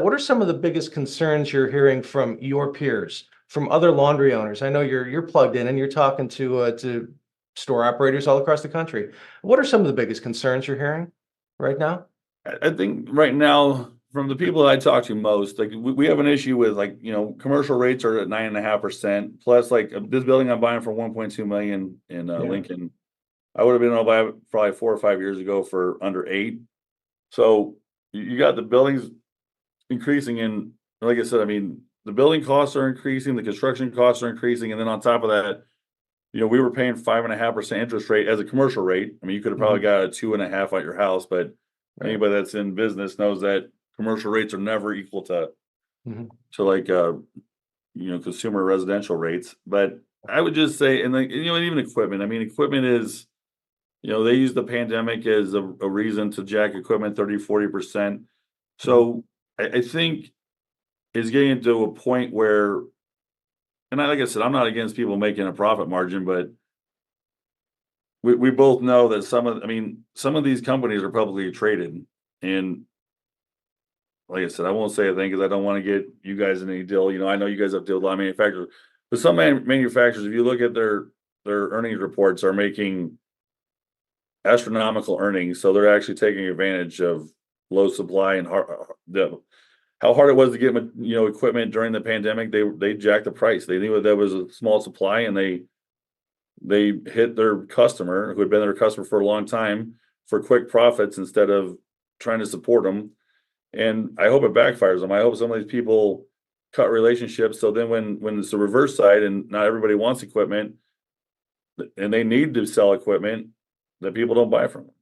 what are some of the biggest concerns you're hearing from your peers, from other laundry owners? I know you're plugged in and you're talking to store operators all across the country. What are some of the biggest concerns you're hearing right now? I think right now, from the people I talk to most, like we have an issue with like, commercial rates are at 9.5%. Plus, like this building I'm buying for 1.2 million in Yeah. Lincoln, I would have been able to buy it probably 4 or 5 years ago for under 8. So you got the buildings increasing, and like I said, I mean, the building costs are increasing, the construction costs are increasing, and then on top of that, we were paying 5.5% interest rate as a commercial rate. I mean, you could have probably Mhm. got a 2.5 at your house, but Right. anybody that's in business knows that commercial rates are never equal to Mhm. like consumer residential rates. But I would just say, and like and even equipment. I mean, equipment is, they use the pandemic as a reason to jack equipment 30-40%. Mhm. So I think it's getting to a point where, and like I said, I'm not against people making a profit margin, but we both know that some of these companies are publicly traded. And like I said, I won't say a thing because I don't want to get you guys in any deal. I know you guys have deal with a lot of manufacturers, but some manufacturers, if you look at their earnings reports, are making astronomical earnings. So they're actually taking advantage of low supply and how hard it was to get equipment during the pandemic. They jacked the price. They knew that there was a small supply, and they hit their customer who had been their customer for a long time for quick profits instead of trying to support them. And I hope it backfires them. I hope some of these people cut relationships. So then when it's the reverse side and not everybody wants equipment and they need to sell equipment, that people don't buy from them.